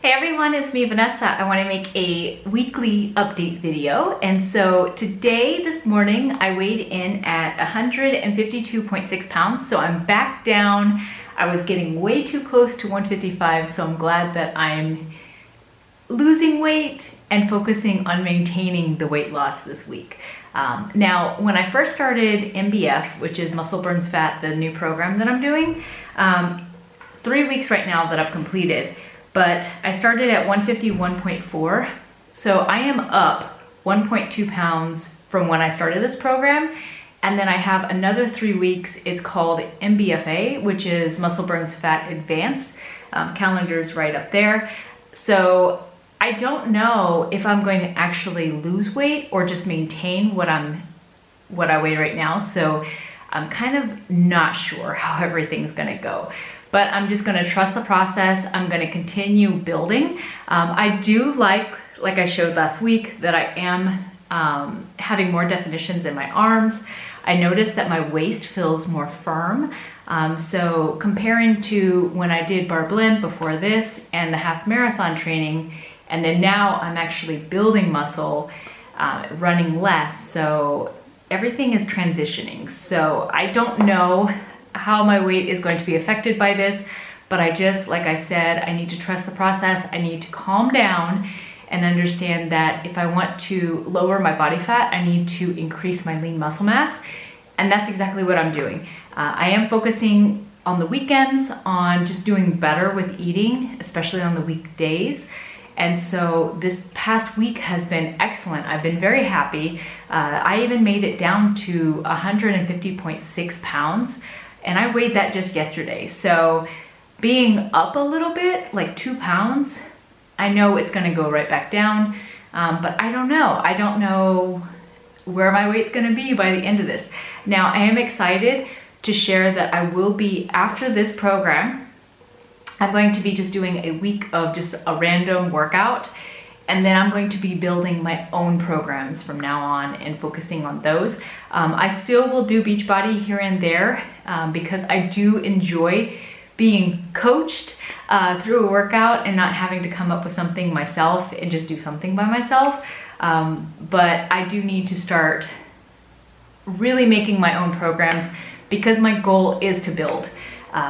Hey everyone, it's me, Vanessa. I want to make a weekly update video. And so today, this morning, I weighed in at 152.6 pounds. So I'm back down. I was getting way too close to 155. So I'm glad that I'm losing weight and focusing on maintaining the weight loss this week. Now, when I first started MBF, which is Muscle Burns Fat, the new program that I'm doing, 3 weeks right now that I've completed, but I started at 151.4. So I am up 1.2 pounds from when I started this program. And then I have another 3 weeks. It's called MBFA, which is Muscle Burns Fat Advanced. Calendar's right up there. So I don't know if I'm going to actually lose weight or just maintain what I weigh right now. So I'm kind of not sure how everything's gonna go. But I'm just gonna trust the process. I'm gonna continue building. I do like I showed last week, that I am having more definitions in my arms. I noticed that my waist feels more firm. So comparing to when I did Bar Blend before this and the half marathon training, and then now I'm actually building muscle, running less. So everything is transitioning. So I don't know how my weight is going to be affected by this, but I just, like I said, I need to trust the process. I need to calm down and understand that if I want to lower my body fat, I need to increase my lean muscle mass. And that's exactly what I'm doing. I am focusing on the weekends on just doing better with eating, especially on the weekdays. And so this past week has been excellent. I've been very happy. I even made it down to 150.6 pounds. And I weighed that just yesterday. So being up a little bit, like 2 pounds, I know it's gonna go right back down, but I don't know. I don't know where my weight's gonna be by the end of this. Now, I am excited to share that I will be, after this program, I'm going to be just doing a week of just a random workout, and then I'm going to be building my own programs from now on and focusing on those. I still will do Beachbody here and there because I do enjoy being coached through a workout and not having to come up with something myself and just do something by myself. But I do need to start really making my own programs because my goal is to build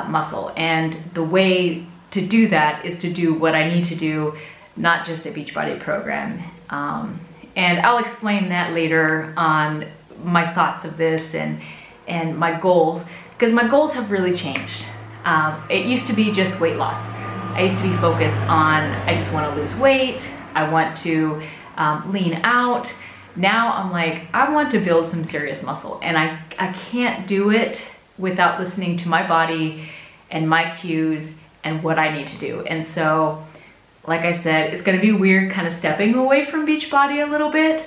muscle. And the way to do that is to do what I need to do, not just a Beachbody program. And I'll explain that later on, my thoughts of this and my goals, because my goals have really changed. It used to be just weight loss. I used to be focused on, I just want to lose weight. I want to lean out. Now I'm like, I want to build some serious muscle, and I can't do it without listening to my body and my cues and what I need to do. And so, like I said, it's gonna be weird kind of stepping away from Beachbody a little bit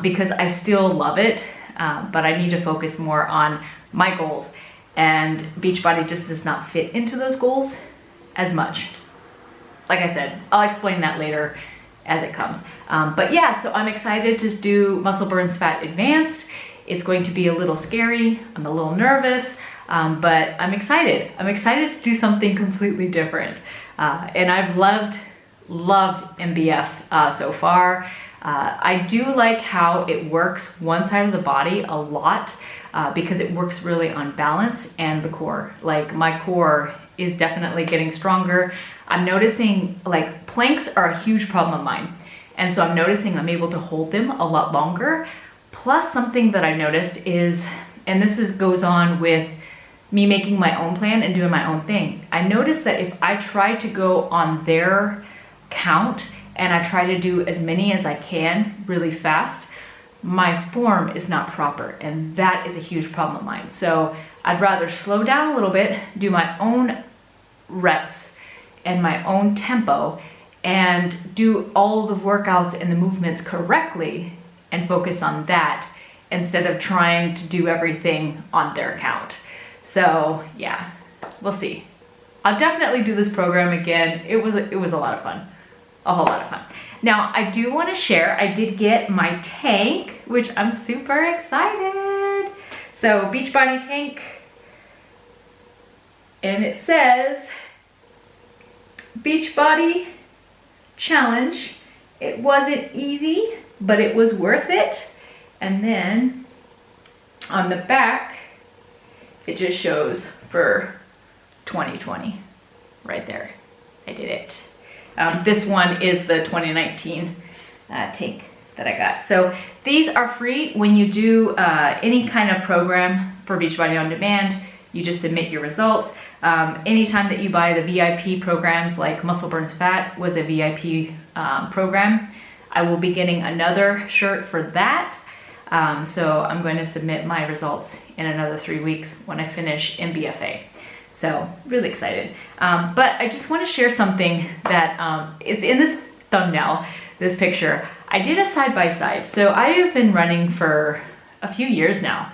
because I still love it, but I need to focus more on my goals. And Beachbody just does not fit into those goals as much. Like I said, I'll explain that later as it comes. But yeah, so I'm excited to do Muscle Burns Fat Advanced. It's going to be a little scary. I'm a little nervous, but I'm excited. I'm excited to do something completely different. And I've loved MBF so far. I do like how it works one side of the body a lot because it works really on balance and the core. Like, my core is definitely getting stronger. I'm noticing, like, planks are a huge problem of mine. And so I'm noticing I'm able to hold them a lot longer. Plus, something that I noticed is, and goes on with me making my own plan and doing my own thing. I noticed that if I try to go on their count and I try to do as many as I can really fast, my form is not proper, and that is a huge problem of mine. So I'd rather slow down a little bit, do my own reps and my own tempo, and do all the workouts and the movements correctly and focus on that instead of trying to do everything on their count. So yeah, we'll see. I'll definitely do this program again. It was a lot of fun. A whole lot of fun. Now, I do want to share, I did get my tank, which I'm super excited. So, Beachbody tank, and it says Beachbody challenge. It wasn't easy, but it was worth it. And then on the back, it just shows for 2020 right there. I did it. This one is the 2019 tank that I got. So these are free when you do any kind of program for Beachbody On Demand. You just submit your results. Anytime that you buy the VIP programs, like Muscle Burns Fat was a VIP program, I will be getting another shirt for that. So I'm going to submit my results in another 3 weeks when I finish MBFA. So really excited. But I just want to share something that it's in this thumbnail, this picture. I did a side-by-side. So I have been running for a few years now.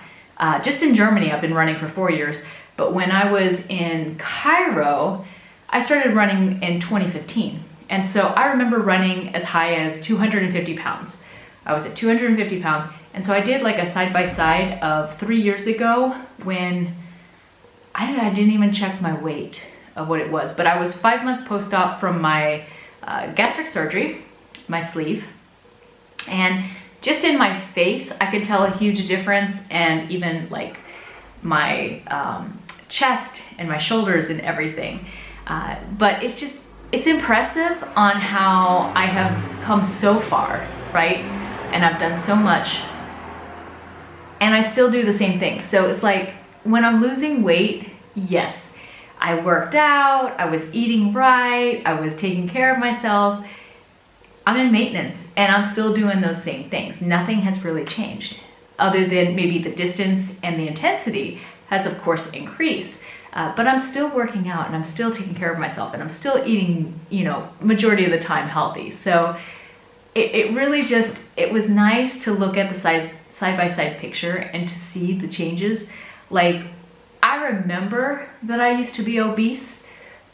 Just in Germany, I've been running for 4 years. But when I was in Cairo, I started running in 2015. And so I remember running as high as 250 pounds. I was at 250 pounds. And so I did like a side-by-side of 3 years ago when I didn't even check my weight of what it was. But I was 5 months post-op from my gastric surgery, my sleeve. And just in my face, I could tell a huge difference, and even like my chest and my shoulders and everything. But it's impressive on how I have come so far, right? And I've done so much, and I still do the same thing. So it's like when I'm losing weight, yes, I worked out, I was eating right, I was taking care of myself. I'm in maintenance and I'm still doing those same things. Nothing has really changed other than maybe the distance and the intensity has of course increased. But I'm still working out and I'm still taking care of myself and I'm still eating, majority of the time healthy. So it really it was nice to look at the side-by-side picture and to see the changes. Like, I remember that I used to be obese,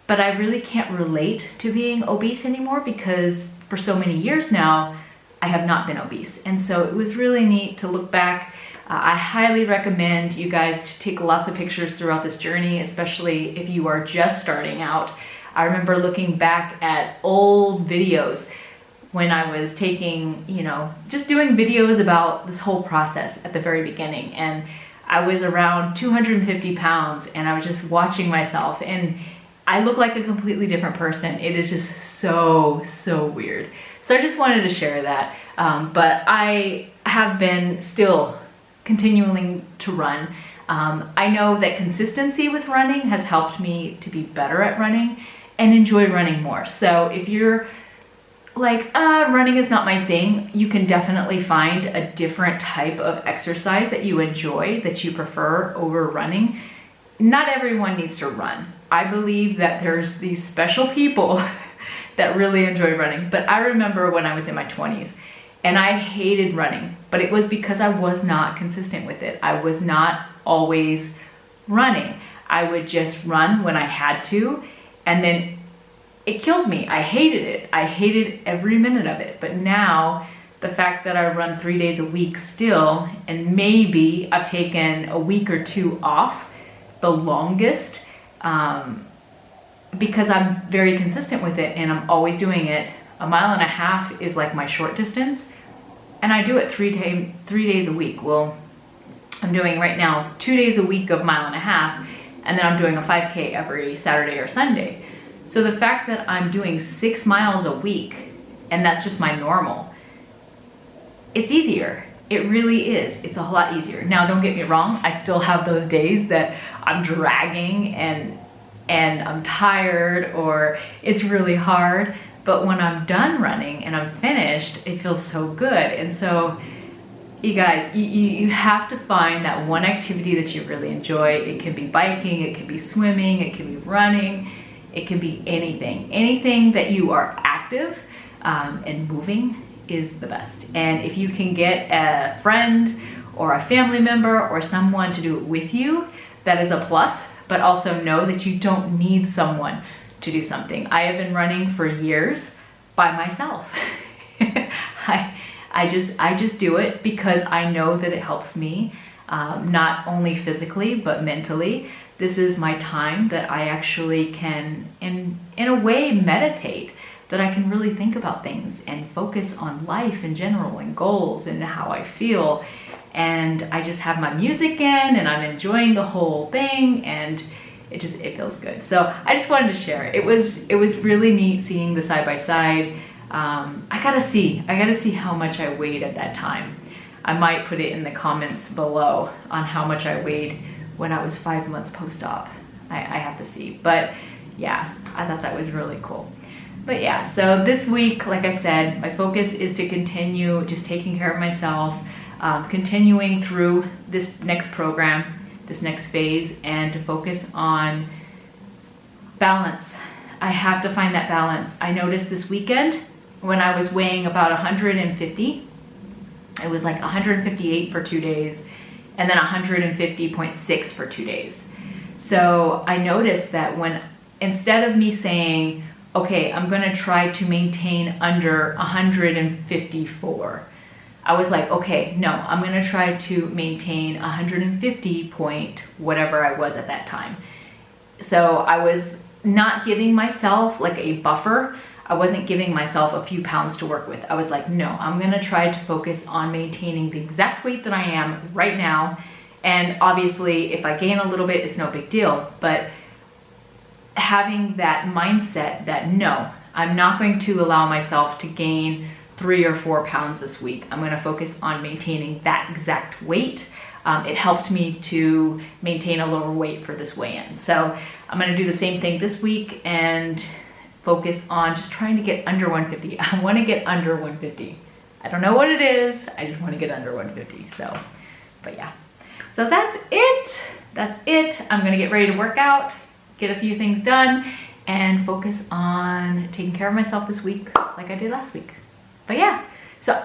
but I really can't relate to being obese anymore because for so many years now, I have not been obese. And so it was really neat to look back. I highly recommend you guys to take lots of pictures throughout this journey, especially if you are just starting out. I remember looking back at old videos when I was taking, just doing videos about this whole process at the very beginning. And I was around 250 pounds and I was just watching myself and I look like a completely different person. It is just so, so weird. So I just wanted to share that. But I have been still continuing to run. I know that consistency with running has helped me to be better at running and enjoy running more. So if you're like, running is not my thing, you can definitely find a different type of exercise that you enjoy, that you prefer over running. Not everyone needs to run. I believe that there's these special people that really enjoy running. But I remember when I was in my 20s and I hated running, but it was because I was not consistent with it. I was not always running. I would just run when I had to, and then it killed me. I hated it. I hated every minute of it. But now the fact that I run 3 days a week still, and maybe I've taken a week or two off, the longest, because I'm very consistent with it and I'm always doing it. 1.5 miles is like my short distance, and I do it 3 days a week. Well, I'm doing right now 2 days a week of 1.5 miles, and then I'm doing a 5K every Saturday or Sunday. So the fact that I'm doing 6 miles a week, and that's just my normal, it's easier. It really is. It's a whole lot easier. Now, don't get me wrong. I still have those days that I'm dragging and I'm tired or it's really hard. But when I'm done running and I'm finished, it feels so good. And so you guys, you have to find that one activity that you really enjoy. It can be biking, it can be swimming, it can be running, it can be anything. Anything that you are active and moving is the best. And if you can get a friend or a family member or someone to do it with you, that is a plus. But also know that you don't need someone to do something. I have been running for years by myself. I just do it because I know that it helps me, not only physically, but mentally. This is my time that I actually can, in a way, meditate. that I can really think about things and focus on life in general and goals and how I feel. And I just have my music in and I'm enjoying the whole thing, and it feels good. So I just wanted to share it. It was really neat seeing the side by side. I gotta see how much I weighed at that time. I might put it in the comments below on how much I weighed when I was 5 months post-op. I have to see, but yeah, I thought that was really cool. But yeah, so this week, like I said, my focus is to continue just taking care of myself, continuing through this next program, this next phase, and to focus on balance. I have to find that balance. I noticed this weekend when I was weighing about 150, it was like 158 for 2 days, and then 150.6 for 2 days. So I noticed that when, instead of me saying, okay, I'm gonna try to maintain under 154, I was like, okay, no, I'm gonna try to maintain 150 point whatever I was at that time. So I was not giving myself like a buffer. I wasn't giving myself a few pounds to work with. I was like, no, I'm gonna try to focus on maintaining the exact weight that I am right now. And obviously, if I gain a little bit, it's no big deal. But having that mindset that no, I'm not going to allow myself to gain 3 or 4 pounds this week. I'm gonna focus on maintaining that exact weight. It helped me to maintain a lower weight for this weigh-in. So I'm gonna do the same thing this week and focus on just trying to get under 150. I wanna get under 150. I don't know what it is, I just wanna get under 150, so, but yeah. So that's it. I'm gonna get ready to work out, get a few things done, and focus on taking care of myself this week like I did last week. But yeah, so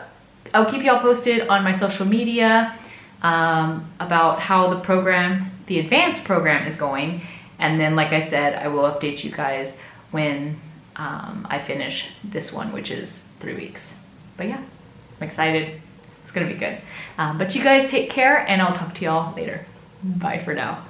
I'll keep y'all posted on my social media about how the program, the advanced program, is going. And then, like I said, I will update you guys when I finish this one, which is 3 weeks. But yeah, I'm excited. It's gonna be good. But you guys take care, and I'll talk to y'all later. Bye for now.